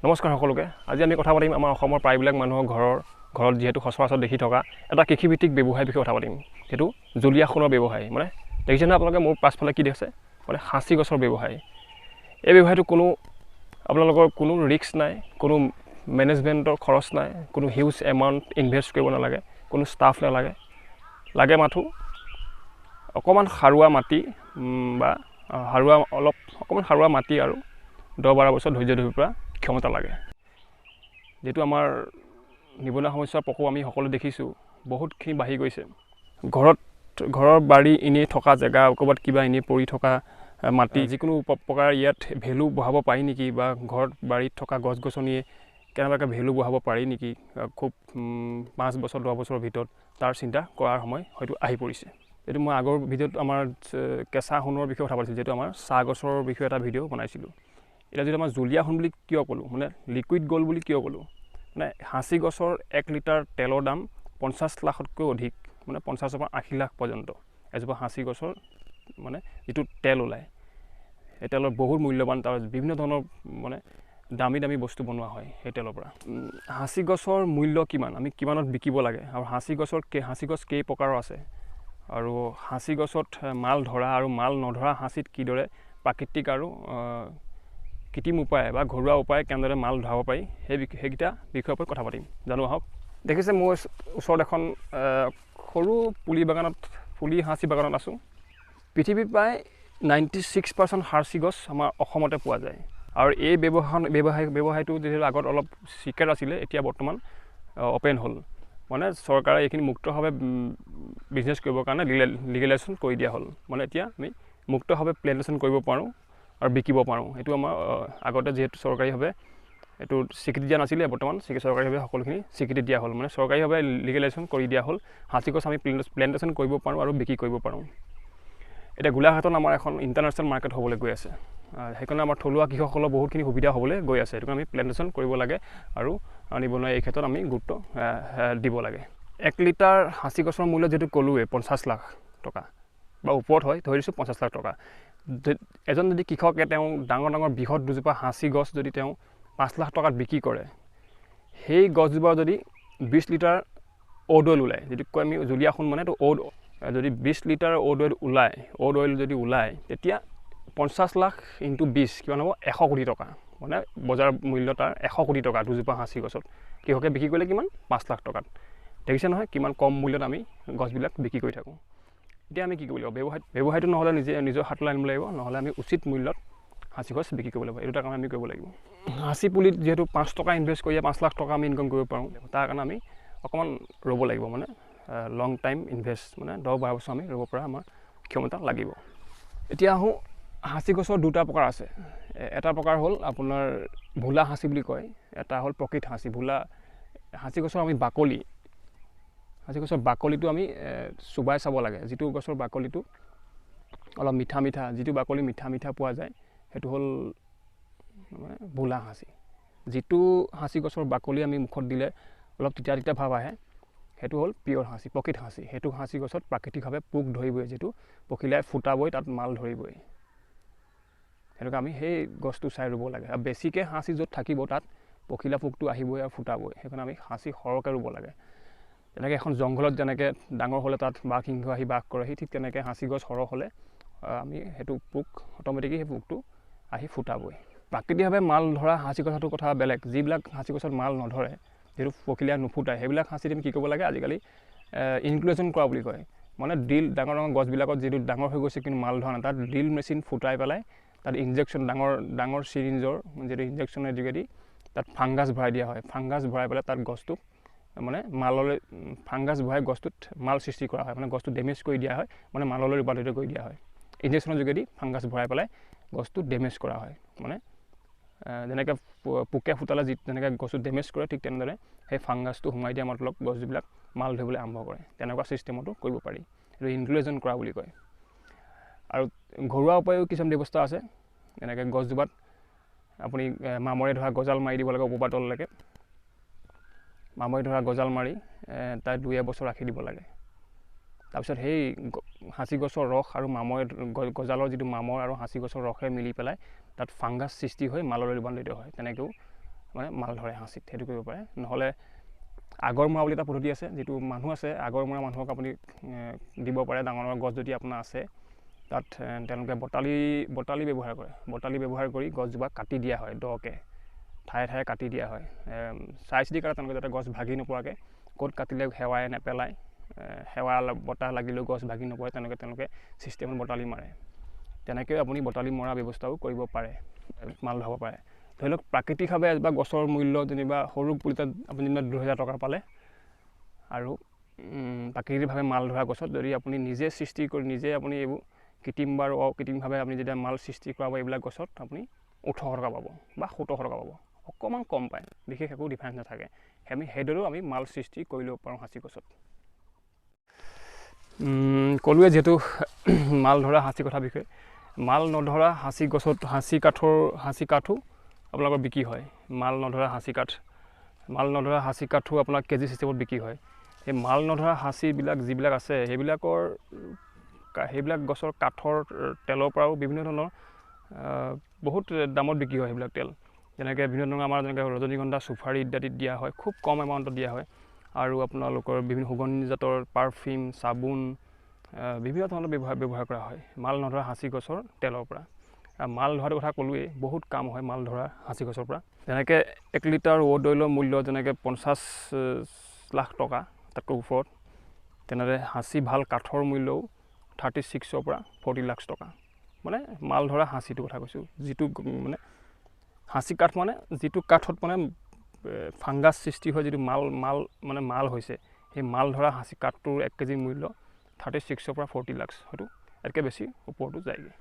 নমস্কাৰ সকলোকে। আজি আমি কথা পাতিম আমাৰ অসমৰ প্ৰায়বিলাক মানুহৰ ঘৰত যেহেতু সচৰাচৰ দেখি থকা এটা কৃষিভিত্তিক ব্যৱসায়ৰ বিষয়ে কথা পাতিম। সেইটো জুলীয়া সোণৰ ব্যৱসায়। মানে দেখিছেনে আপোনালোকে মোৰ পাছফালে কি দেখিছে? মানে সাঁচি গছৰ ব্যৱসায়। এই ব্যৱসায়টো আপোনালোকৰ কোনো ৰিস্ক নাই, কোনো মেনেজমেণ্টৰ খৰচ নাই, কোনো হিউজ এমাউণ্ট ইনভেষ্ট কৰিব নালাগে, কোনো ষ্টাফ নালাগে। লাগে মাথো অকণমান সাৰুৱা মাটি বা অকণমান সাৰুৱা মাটি আৰু 10-12 বছৰ ধৈৰ্য ধৰিব পৰা ক্ষমতা লাগে। যিটো আমাৰ নিবনুৱা সমস্যাৰ প্ৰকোপ আমি সকলোৱে দেখিছোঁ, বহুতখিনি বাঢ়ি গৈছে। ঘৰৰ বাৰী এনেই থকা জেগা, ক'ৰবাত কিবা এনেই পৰি থকা মাটি, যিকোনো প্ৰকাৰ ইয়াত ভেলু বঢ়াব পাৰি নেকি, বা ঘৰত বাৰীত থকা গছ গছনিয়ে কেনেবাকৈ ভেলু বঢ়াব পাৰি নেকি, খুব 5 বছৰ 10 বছৰৰ ভিতৰত তাৰ চিন্তা কৰাৰ সময় হয়তো আহি পৰিছে। এইটো মই আগৰ ভিডিঅ'ত আমাৰ কেঁচা সোণৰ বিষয়ে কথা পাতিছিলোঁ, যিহেতু আমাৰ চাহ গছৰ বিষয়ে এটা ভিডিঅ' বনাইছিলোঁ। এতিয়া যদি আমাৰ জুলীয়া সোণ বুলি কিয় ক'লোঁ, মানে লিকুইড গ'ল্ড বুলি কিয় ক'লোঁ, মানে সাঁচি গছৰ 1 লিটাৰ তেলৰ দাম 50 লাখতকৈ অধিক, মানে 50-ৰ পৰা 80 লাখ পৰ্যন্ত এজোপা সাঁচি গছৰ মানে যিটো তেল ওলায়, সেই তেলৰ বহুত মূল্যৱান। তাৰ বিভিন্ন ধৰণৰ মানে দামী বস্তু বনোৱা হয় সেই তেলৰ পৰা। সাঁচি গছৰ মূল্য কিমান, আমি কিমানত বিকিব লাগে, আৰু সাঁচি গছ কেই প্ৰকাৰৰ আছে, আৰু সাঁচি গছত মাল ধৰা আৰু মাল নধৰা সাঁচিত কিদৰে প্ৰাকৃতিক আৰু কৃত্ৰিম উপায় বা ঘৰুৱা উপায় কেনেদৰে মাল ধৰাব পাৰি, সেইকেইটা বিষয়ৰ ওপৰত কথা পাতিম। জানো আহক। দেখিছে মোৰ ওচৰত এখন সৰু পুলি সাঁচি বাগানত আছোঁ। পৃথিৱীৰ প্ৰায় 96% সাঁচি গছ আমাৰ অসমতে পোৱা যায়। আৰু এই ব্যৱসায়টো যিহেতু আগত অলপ চিক্ৰেট আছিলে, এতিয়া বৰ্তমান অ'পেন হ'ল। মানে চৰকাৰে এইখিনি মুক্তভাৱে বিজনেছ কৰিবৰ কাৰণে লিগেলাইজেশ্যন কৰি দিয়া হ'ল। মানে এতিয়া আমি মুক্তভাৱে প্লেণ্টেশ্যন কৰিব পাৰোঁ আৰু বিকিব পাৰোঁ। এইটো আমাৰ আগতে যিহেতু চৰকাৰীভাৱে এইটো স্বীকৃতি দিয়া নাছিলে, বৰ্তমান চৰকাৰীভাৱে সকলোখিনি স্বীকৃতি দিয়া হ'ল। মানে চৰকাৰীভাৱে লিগেলাইজেশ্যন কৰি দিয়া হ'ল। সাঁচি গছ আমি প্লেণ্টেশ্যন কৰিব পাৰোঁ আৰু বিক্ৰী কৰিব পাৰোঁ। এতিয়া গোলাঘাটত আমাৰ এখন ইণ্টাৰনেশ্যনেল মাৰ্কেট হ'বলৈ গৈ আছে। সেইকাৰণে আমাৰ থলুৱা কৃষকসকলৰ বহুতখিনি সুবিধা হ'বলৈ গৈ আছে। সেইটো কাৰণে আমি প্লেণ্টেশ্যন কৰিব লাগে আৰু নিবনুৱা এই ক্ষেত্ৰত আমি গুৰুত্ব দিব লাগে। 1 লিটাৰ সাঁচি গছৰ মূল্য যিহেতু ক'লোৱে 50 লাখ টকা বা ওপৰত হয়, ধৰিছোঁ 50 লাখ টকা। এজন যদি কৃষকে তেওঁ ডাঙৰ বৃহৎ দুজোপা সাঁচি গছ যদি তেওঁ 5 লাখ টকাত বিক্ৰী কৰে, সেই গছজোপাৰ যদি 20 লিটাৰ অ'ড অইল ওলায়, যিটো কয় আমি জুলীয়া সোণ, মানে এইটো যদি 20 লিটাৰ অ'ড অইল যদি ওলায়, তেতিয়া 50 লাখ ইনটু 20 কিমান হ'ব? 100 কোটি টকা। মানে বজাৰ মূল্য তাৰ 100 কোটি টকা দুজোপা সাঁচি গছত। কৃষকে বিক্ৰী কৰিলে কিমান? 5 লাখ টকাত। দেখিছে নহয় কিমান কম মূল্যত আমি গছবিলাক বিক্ৰী কৰি থাকোঁ। এতিয়া আমি কি কৰিব লাগিব? ব্যৱসায়টো নহ'লে নিজৰ হাতলৈ আনিব লাগিব, নহ'লে আমি উচিত মূল্যত সাঁচি গছ বিক্ৰী কৰিব লাগিব। এই দুটা কাম আমি কৰিব লাগিব। সাঁচি পুলিত যিহেতু 5 টকা ইনভেষ্ট কৰিয়ে 5 লাখ টকা আমি ইনকম কৰিব পাৰোঁ, তাৰ কাৰণে আমি অকণমান ৰ'ব লাগিব। মানে লং টাইম ইনভেষ্ট, মানে 10-12 বছৰ আমি ৰ'ব পৰা আমাৰ ক্ষমতা লাগিব। এতিয়া আহোঁ, সাঁচি গছৰ 2টা প্ৰকাৰ আছে। এটা প্ৰকাৰ হ'ল আপোনাৰ ভোলা সাঁচি বুলি কয়, এটা হ'ল প্ৰকৃত সাঁচি। সাঁচি গছৰ বাকলিটো আমি চুবাই চাব লাগে। যিটো গছৰ বাকলিটো অলপ মিঠা, যিটো বাকলি মিঠা পোৱা যায়, সেইটো হ'ল মানে ভোলা সাঁচি। যিটো সাঁচি গছৰ বাকলি আমি মুখত দিলে অলপ তিতা ভাৱ আহে, সেইটো হ'ল পিয়ৰ সাঁচি, প্ৰকৃত সাঁচি। সেইটো সাঁচি গছত প্ৰাকৃতিকভাৱে পোক ধৰিবই, যিটো পখিলাই ফুটাবই, তাত মাল ধৰিবই। সেনেকৈ আমি সেই গছটো চাই ৰুব লাগে। আৰু বেছিকৈ সাঁচি য'ত থাকিব তাত পখিলা পোকটো আহিবই আৰু ফুটাবই। সেইকাৰণে আমি সাঁচি সৰহকৈ ৰুব লাগে। তেনেকৈ এখন জংঘলত যেনেকৈ ডাঙৰ হ'লে তাত বাঘ সিংহ আহি বাস কৰে, ঠিক তেনেকৈ সাঁচি গছ সৰহ হ'লে আমি সেইটো পোক অট'মেটিকেলি সেই পোকটো আহি ফুটাবই। প্ৰাকৃতিকভাৱে মাল ধৰা সাঁচি গছটো কথা বেলেগ। যিবিলাক সাঁচি গছত মাল নধৰে, যিটো পখিলাই নুফুটায়, সেইবিলাক সাঁচিত আমি কি কৰিব লাগে? আজিকালি ইনক্লুজেন কৰা বুলি কয়। মানে ডাঙৰ গছবিলাকত যিটো ডাঙৰ হৈ গৈছে কিন্তু মাল ধৰা নাই, তাত ড্ৰিল মেচিন ফুটাই পেলাই তাত ইনজেকশ্যন, ডাঙৰ চিৰিঞ্জৰ যিটো ইনজেকশ্যনৰ যোগেদি তাত ফাংগাছ ভৰাই দিয়া হয়। ফাংগাছ ভৰাই পেলাই তাত গছটোক মানে ফাংগাছ ভৰাই গছটোত মাল সৃষ্টি কৰা হয়। মানে গছটো ডেমেজ কৰি দিয়া হয়, মানে মাললৈ ৰূপান্তৰিত কৰি দিয়া হয়। ইনজেকশ্যনৰ যোগেদি ফাংগাছ ভৰাই পেলাই গছটো ডেমেজ কৰা হয়। মানে যেনেকৈ পোকে ফুটালে যেনেকৈ গছটো ডেমেজ কৰে, ঠিক তেনেদৰে সেই ফাংগাছটো সোমাই দিয়া মতলব গছবিলাক মাল ধৰিবলৈ আৰম্ভ কৰে। তেনেকুৱা ছিষ্টেমতো কৰিব পাৰি। এইটো ইনক্লুজেন কৰা বুলি কয়। আৰু ঘৰুৱা উপায়ো কিছুমান ব্যৱস্থা আছে। এনেকৈ গছজোপাত আপুনি মামৰে ধৰা গজাল মাৰি দিব লাগে ওপৰৰ পৰা তললৈকে। মামৰে ধৰা গজাল মাৰি তাত 2-1 বছৰ ৰাখি দিব লাগে। তাৰপিছত সেই সাঁচি গছৰ ৰস আৰু গজালৰ যিটো মামৰ আৰু সাঁচি গছৰ ৰসে মিলি পেলাই তাত ফাংগাছ সৃষ্টি হৈ মাললৈ ৰূপান্তৰিত হয়। তেনেকৈও মানে মাল ধৰে হাঁচিত, সেইটো কৰিব পাৰে। নহ'লে আগৰ মৰা বুলি এটা পদ্ধতি আছে, যিটো মানুহ আছে আগৰ মৰা মানুহক আপুনি দিব পাৰে। ডাঙৰ ডাঙৰ গছ যদি আপোনাৰ আছে তাত তেওঁলোকে বটালি ব্যৱহাৰ কৰে। বটালি ব্যৱহাৰ কৰি গছজোপা কাটি দিয়া হয়, দকৈ ঠায়ে ঠায়ে কাটি দিয়া হয়। চাই চিতি কাটে তেওঁলোকে, যাতে গছ ভাগি নপৰাকৈ, ক'ত কাটিলে সেৱাই নেপেলায়, সেৱা বতাহ লাগিলেও গছ ভাগি নপৰে, তেওঁলোকে ছিষ্টেমত বটালি মাৰে। তেনেকৈ আপুনি বটালি মৰা ব্যৱস্থাও কৰিব পাৰে, মাল ধৰাব পাৰে। ধৰি লওক প্ৰাকৃতিকভাৱে এজোপা গছৰ মূল্য যেনিবা সৰু পুলিটাত আপুনি যেনিবা 2,000 টকা পালে, আৰু প্ৰাকৃতিকভাৱে মাল ধৰা গছত যদি আপুনি নিজে সৃষ্টি কৰি নিজে আপুনি এইবোৰ কৃত্ৰিম বা অকৃত্ৰিমভাৱে আপুনি যেতিয়া মাল সৃষ্টি কৰাব এইবিলাক গছত আপুনি 1800 টকা পাব বা 1700 টকা পাব, অকণমান কম পায়, বিশেষ একো ডিফাৰেঞ্চ নাথাকে। আমি সেইদৰেও আমি মাল সৃষ্টি কৰি ল'ব পাৰোঁ সাঁচি গছত। ক'লোৱে যিহেতু মাল ধৰা সাঁচি কথাৰ বিষয়ে। মাল নধৰা সাঁচি গছত সাঁচি কাঠো আপোনালোকৰ বিক্ৰী হয়। মাল নধৰা সাঁচি কাঠো আপোনাৰ কেজি চিষ্টেমত বিক্ৰী হয়। সেই মাল নধৰা সাঁচিবিলাক যিবিলাক আছে সেইবিলাক গছৰ কাঠৰ তেলৰ পৰাও বিভিন্ন ধৰণৰ বহুত দামত বিক্ৰী হয় সেইবিলাক তেল। যেনেকৈ বিভিন্ন ধৰণৰ আমাৰ যেনেকৈ ৰজনীগন্ধা, চুফাৰী ইত্যাদিত দিয়া হয়, খুব কম এমাউণ্টত দিয়া হয়। আৰু আপোনালোকৰ বিভিন্ন সুগন্ধিজাতৰ পাৰফিউম, চাবোন, বিভিন্ন ধৰণৰ ব্যৱহাৰ কৰা হয় মাল নধৰা সাঁচি গছৰ তেলৰ পৰা। মাল ধৰাটো কথা ক'লোৱেই, বহুত কাম হয় মাল ধৰা সাঁচি গছৰ পৰা। যেনেকৈ 1 লিটাৰ উড অইলৰ মূল্য যেনেকৈ 50 লাখ টকা, তাতকৈ ওপৰত। তেনেদৰে সাঁচি ভাল কাঠৰ মূল্যও 36ৰ পৰা 40 লাখ টকা। মানে মাল ধৰা সাঁচিটোৰ কথা কৈছোঁ, যিটো মানে সাঁচি কাঠ মানে যিটো কাঠত মানে ফাংগাছ সৃষ্টি হয়, যিটো মাল হৈছে, সেই মাল ধৰা সাঁচি কাঠটোৰ 1 কেজি মূল্য 36ৰ পৰা 40 লাখ, হয়তো ইয়াতকৈ বেছি ওপৰতো যায়গৈ।